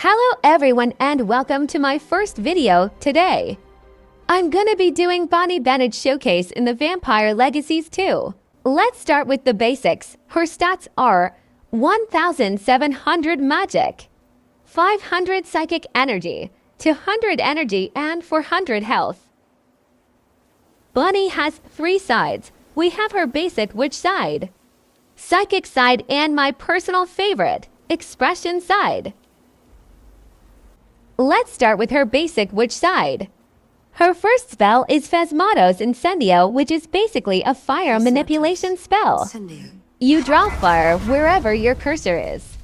Hello everyone and welcome to my first video today. I'm gonna be doing Bonnie Bennet showcase in the Vampire Legacies 2. Let's start with the basics. Her stats are 1,700 magic, 500 psychic energy, 200 energy and 400 health. Bonnie has 3 sides. We have her basic witch side, psychic side and my personal favorite, expression side. Let's start with her basic witch side. Her first spell is Phasmatos Incendio, which is basically a fire manipulation spell. You draw fire wherever your cursor is.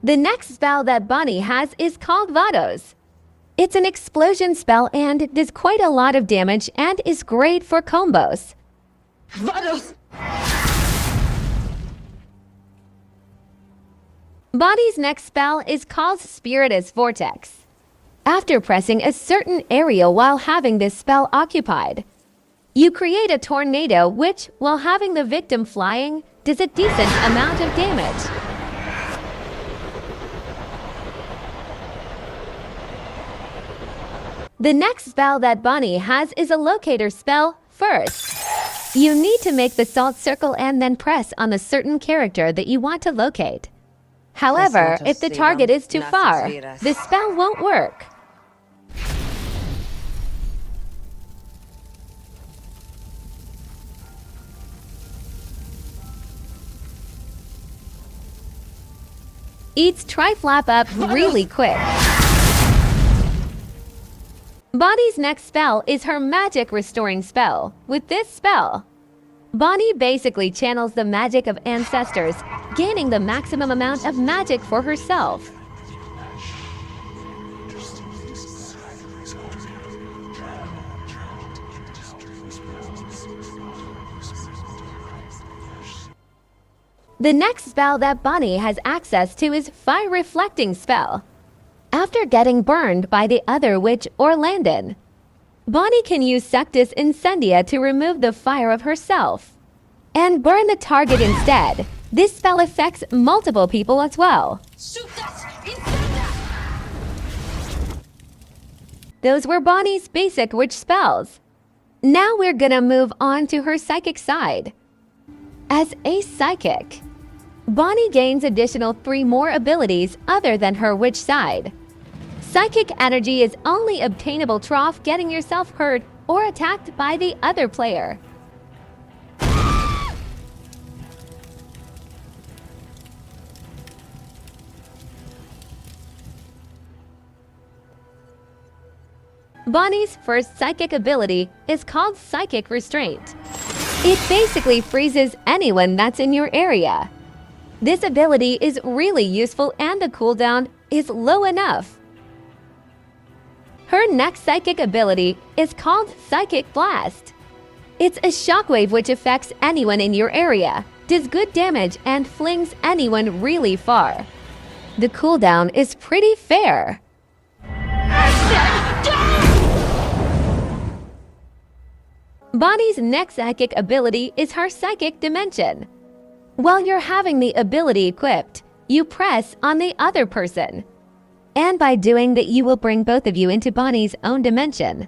The next spell that Bonnie has is called Vados. It's an explosion spell and does quite a lot of damage and is great for combos. Vados! Bonnie's next spell is called Spiritus Vortex. After pressing a certain area while having this spell occupied, you create a tornado which, while having the victim flying, does a decent amount of damage. The next spell that Bonnie has is a locator spell first. You need to make the salt circle and then press on a certain character that you want to locate. However, if the target is too far, the spell won't work. Eats Triflap up really quick. Bonnie's next spell is her magic restoring spell. With this spell, Bonnie basically channels the magic of ancestors, gaining the maximum amount of magic for herself. The next spell that Bonnie has access to is Fire Reflecting spell. After getting burned by the other witch or Landon, Bonnie can use Sectus Incendia to remove the fire of herself and burn the target instead. This spell affects multiple people as well. Those were Bonnie's basic witch spells. Now we're gonna move on to her psychic side. As a psychic, Bonnie gains additional 3 more abilities other than her witch side. Psychic energy is only obtainable trough getting yourself hurt or attacked by the other player. Bonnie's first psychic ability is called Psychic Restraint. It basically freezes anyone that's in your area. This ability is really useful and the cooldown is low enough. Her next psychic ability is called Psychic Blast. It's a shockwave which affects anyone in your area, does good damage, and flings anyone really far. The cooldown is pretty fair. Bonnie's next psychic ability is her Psychic Dimension. While you're having the ability equipped, you press on the other person. And by doing that, you will bring both of you into Bonnie's own dimension.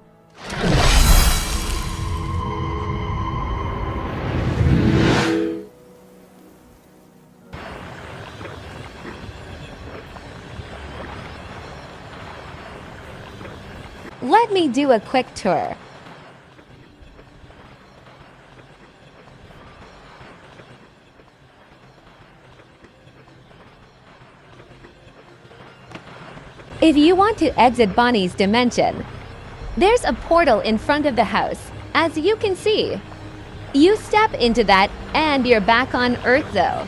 Let me do a quick tour. If you want to exit Bonnie's dimension, there's a portal in front of the house, as you can see. You step into that and you're back on Earth though.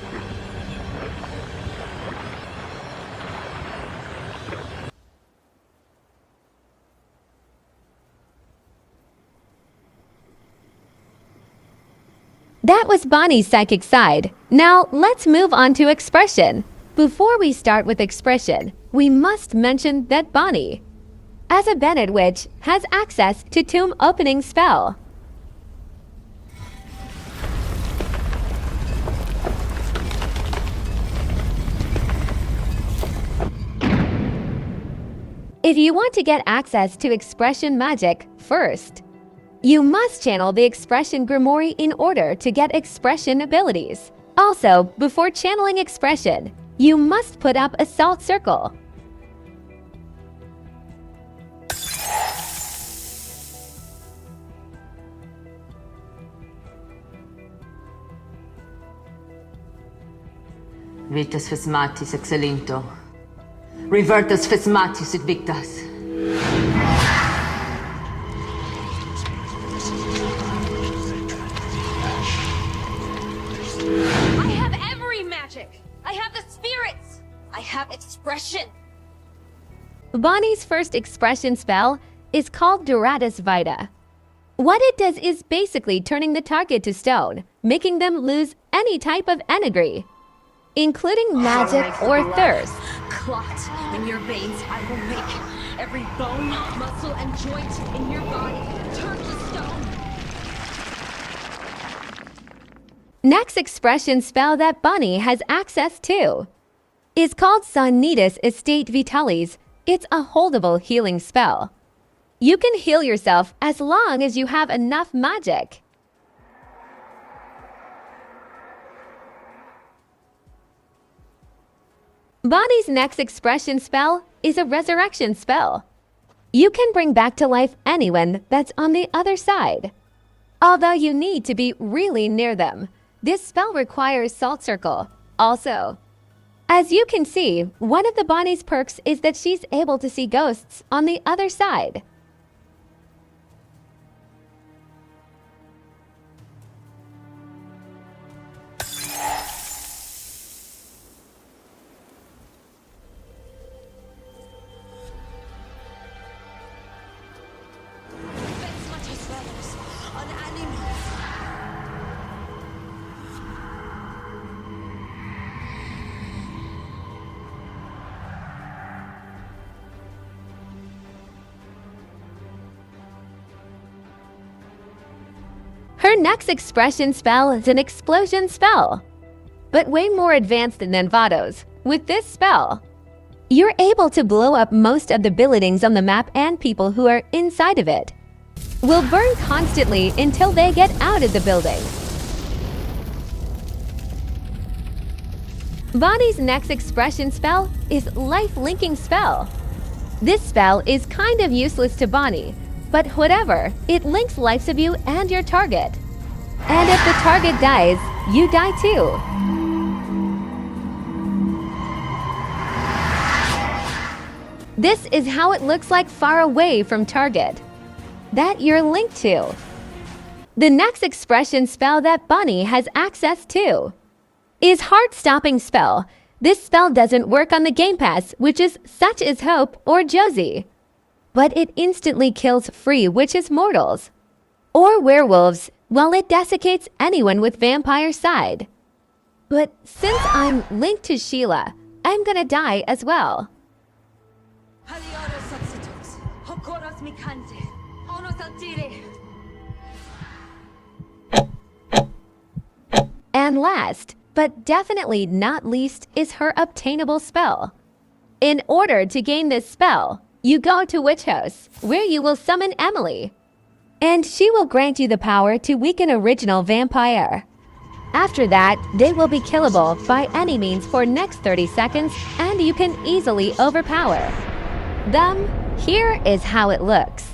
That was Bonnie's psychic side. Now let's move on to expression. Before we start with expression, we must mention that Bonnie, as a Bennet witch, has access to Tomb Opening spell. If you want to get access to expression magic first, you must channel the expression grimoire in order to get expression abilities. Also, before channeling expression, you must put up a salt circle. Vitas Phasmatis excelento. Revertus Phasmatis et victas. I have every magic! I have the spirits! I have expression! Bonnie's first expression spell is called Duratus Vita. What it does is basically turning the target to stone, making them lose any type of energy, including magic or thirst. Clot in your veins, I will make every bone, muscle, and joint in your body turn to stone. Next expression spell that Bonnie has access to is called Sonitas Estate Vitalis. It's a holdable healing spell. You can heal yourself as long as you have enough magic. Bonnie's next expression spell is a resurrection spell. You can bring back to life anyone that's on the other side, although you need to be really near them. This spell requires Salt Circle. Also, as you can see, one of the Bonnie's perks is that she's able to see ghosts on the other side. Her next expression spell is an explosion spell, but way more advanced than Vato's. With this spell, you're able to blow up most of the buildings on the map, and people who are inside of it will burn constantly until they get out of the building. Bonnie's next expression spell is Life Linking Spell. This spell is kind of useless to Bonnie, but whatever, it links lives of you and your target. And if the target dies, you die too. This is how it looks like far away from target that you're linked to. The next expression spell that Bonnie has access to is Heart Stopping Spell. This spell doesn't work on the Game Pass, which is Such Is Hope or Josie, but it instantly kills free witches mortals or werewolves while it desiccates anyone with vampire side. But since I'm linked to Sheila, I'm gonna die as well. And last, but definitely not least, is her obtainable spell. In order to gain this spell, you go to Witch House, where you will summon Emily, and she will grant you the power to weaken original vampire. After that, they will be killable by any means for next 30 seconds, and you can easily overpower them. Here is how it looks.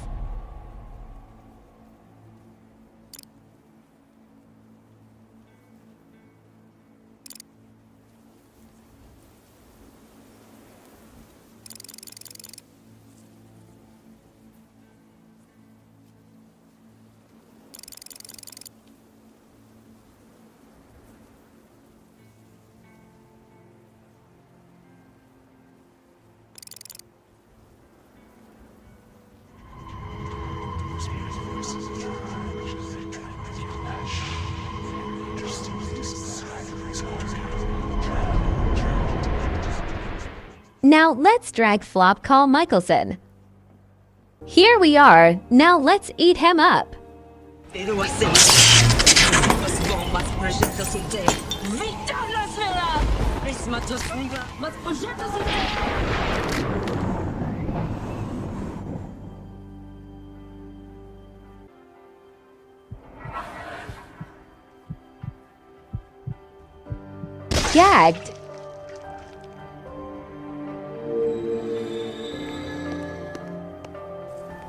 Now let's drag Flop Call Michelson. Here we are, now let's eat him up. gagged.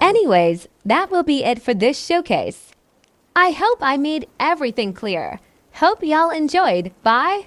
Anyways, that will be it for this showcase. I hope I made everything clear. Hope y'all enjoyed. Bye!